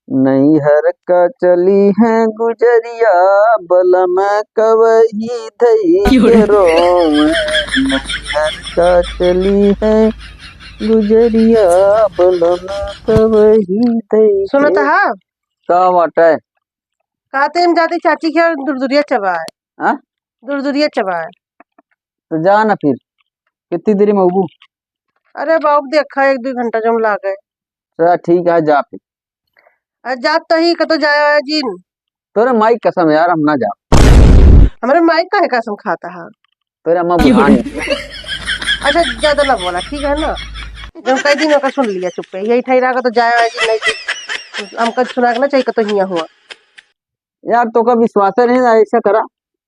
नैहर का चली है गुजरिया बलम कवही धई के रोवे। नैहर का चली है गुजरिया बलम कवही धई सुनो तो के। हाँ का बाटे? कहते हम जाते चाची के और दुरदुरिया चबाए। हाँ दुरदुरिया चबाए। तो जा ना फिर, कितनी देरी में उबू? अरे बाबू देखा 1-2 घंटा जम ला गए। चल ठीक है, जा फिर। जात तो ही कतो जाया आया जिन तोरे माई कसम यार, हम ना जा। हमारे माइक का है कसम खाता है। तोरे अम्मा बुढ़ानी। अच्छा ज्यादा ना बोला ठीक है ना। जब कई दिन का सुन लिया चुप पे यही ठहरा का तो जाया आया जिन नहीं हमका सुना के ना चाहिए कतो हिया हुआ। यार तो का विश्वास नहीं ना, ऐसा करा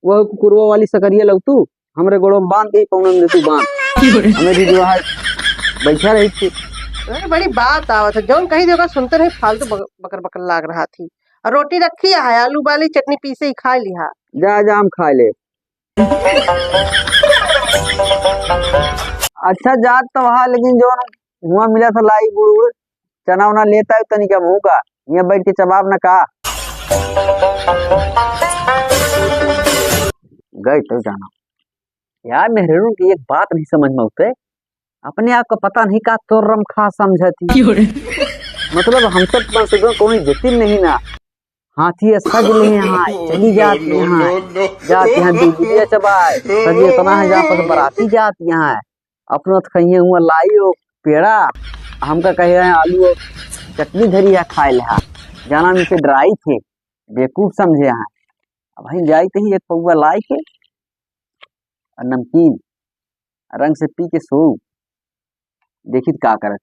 वो कुकुरवा वाली सकरिया लग तू हमरे गोड़ों में बांध दे, पौने में दे तू बांध। हमें भी जो है बैठा रही थी। अरे बड़ी बात आवत है जौन कही देगा सुनते नहीं फालतू बकर बकर लाग रहा थी। और रोटी रखी है आलू वाली चटनी पीसे ही खा लिया। जा जा हम खा ले। अच्छा जात तो वहाँ, लेकिन जो हुआ मिला था लाई गुड़ उड़ चना उना लेता है तनी क्या मुँह का यहाँ बैठ के चबाब न का गए तो जाना। यार मेहरून की एक बात नहीं समझ में उठे, अपने आप को पता नहीं का तो रम खा समझती। मतलब हम सब कोई जतिन नहीं ना, हाथी सज ले यहाँ चली जाती यहाँ जाती यहाँ दूधिया चबाए सजे इतना है जहाँ पर बराती जाती यहाँ है अपना कहिए हुआ लाई हो पेड़ा हमका कहे हैं आलू और चटनी धरी है खाए ले जाना में से ड्राई थे बेवकूफ समझे यहाँ। अब भाई जाई तो ही एक पौवा लाई के और नमकीन रंग से पी के सो देखी क्या करत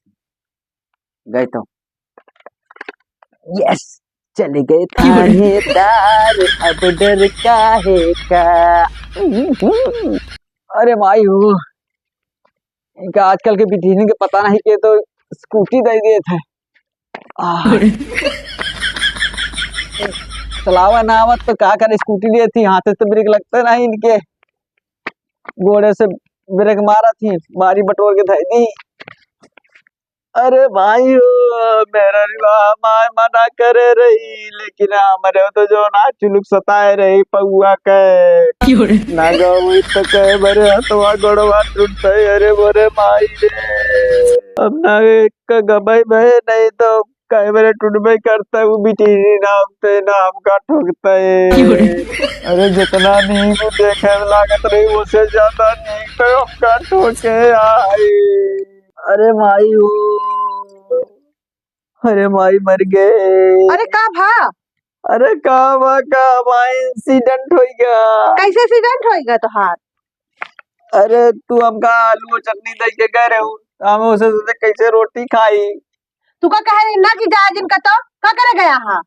गए तो यस चले गए थानेदार अब डर काहे का। अरे भाई हो इनका आजकल के बिटिनी के पता नहीं के तो स्कूटी दे दिए थे। चलावा ना आवत तो क्या करे, स्कूटी ली थी हाथ से ब्रेक लगते नहीं इनके, घोड़े से ब्रेक मारा थी बारी बटोर के दी दी। अरे भाई मेरा माँ मना करे रही लेकिन हमारे तो जो ना चुलुक सताए रही पौआ के ना गई तो कहे बरे हथवा गोड़वा टूटते। अरे बोरे माई रे अब ना एक गबई भय नहीं तो कहे बरे टूटबे करता है वो बिटिनी नाम पे नाम का ठोकता है। अरे जितना नींद देखे लागत रही उससे ज्यादा नींद तो हमका ठोके आई। अरे माई हो, अरे माई मर गए। अरे का भा अरे का इंसिडेंट हो गया। कैसे एक्सीडेंट होएगा तो हाथ? अरे तू हमका आलू और चटनी दे के गए रहे हम उसे सोचे कैसे रोटी खाई तू का कह रही ना कि जा जिनका तो का करे गया हा?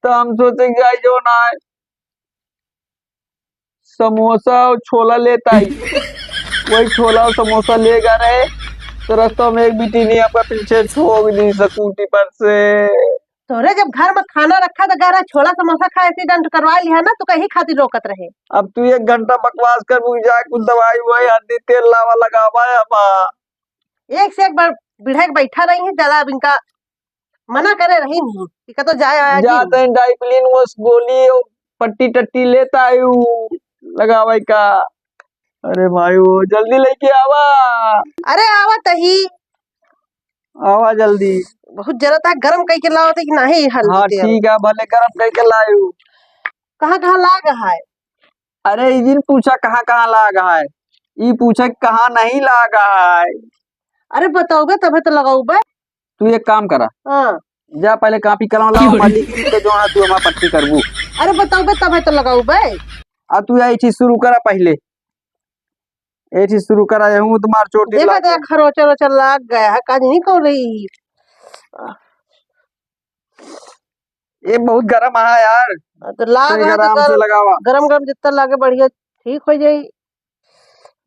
तो हम सोचे जाए जो ना समोसा और छोला लेता ही वही छोला और समोसा लेगा रहे तो रास्ते में एक बिटी ने आपका पीछे ठोक दी स्कूटी पर से। तोरे जब घर में खाना रखा तो गारा छोला समोसा खा एक्सीडेंट करवा लिया ना तो कहीं खातिर रोकत रहे। अब तू 1 घंटा बकवास कर मुझे जाए कुछ दवाई वही हल्दी तेल लावा लगावा है हम एक से एक बार बिढ़ा के बैठा रही है ज्यादा इनका मना करे रही नहीं कि कतो जाए आया जाते हैं डाइपलिन वो गोली पट्टी टट्टी लेता है लगावा का। अरे भाई वो जल्दी लेके आवा। अरे आवा तही आवा जल्दी बहुत जरूरत है गरम कई के लाओ कि नहीं हल्दी हाँ तेल। ठीक है भले गरम करके लायू। कहाँ लाग है? अरे इजिन पूछा कहाँ कहाँ लागा है, ये पूछा कहाँ नहीं लागा है। अरे बताओगे तबे तो लगाऊबे। तू एक काम करा हाँ जा पहले कॉपी कलम लाओ मालिक तो जो तू हमारा पट्टी करबू। अरे बताओगे तबे तो लगाऊबे। अब तू यही चीज शुरू करा पहले ये चीज शुरू करा हूँ तुम्हार चोटी देखा देखा खरोचर वोचर लाग गया है काज नहीं कर रही। ये बहुत गर्म है यार तो लाग है आराम से लगावा गरम गरम जितना लागे बढ़िया ठीक हो जाये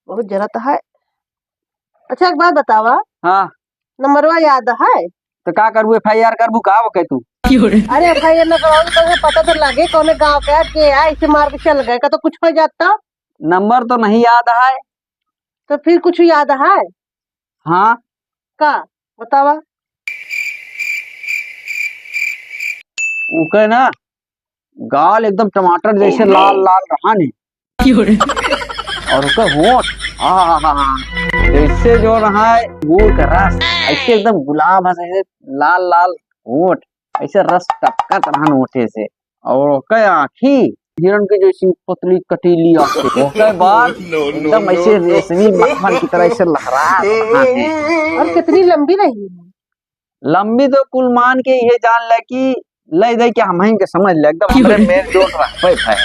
बहुत जरूरत है। अच्छा एक बात बतावा। हाँ नंबरवा याद है तो क्या करबू FIR करबू का वो कह तू। अरे FIR न कराओ तो पता तो लगे कौन गाँव का के ऐसे मार के चल गए का तो कुछ हो जाता। नंबर तो नहीं याद है तो फिर कुछ याद है? हाँ का बतावा। उके ना गाल एकदम टमाटर जैसे लाल लाल रहा ने और उसका होंठ जैसे जो रहा है गुड़ का रस ऐसे एकदम गुलाब ऐसे लाल लाल होंठ ऐसे रस टपकत रहा होठे से और उसका आँखी हिरण की जैसी पतली कटीली आंखें उसके बाद एकदम ऐसे रेशमी मक्खन की तरह ऐसे लहरा रहा है। और कितनी लंबी रही है? लंबी तो कुल मान के ये जान ले कि ले दे के हम ही के समझ ले एकदम हमरे मेल जोड़ रखबे है।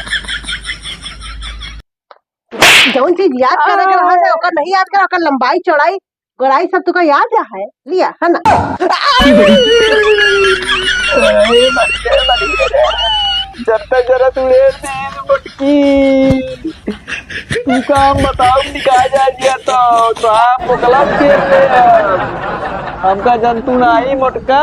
जौन चीज याद करे के रहा है ओकर नहीं याद करे, ओकर लंबाई चौड़ाई गोलाई सब तुका याद है लिया है ना। जरता जरा तू मटकी तू काम बताओ निकाल जा दिया तो आप मुकला खेल ले हमका जंतु नहीं मोटका।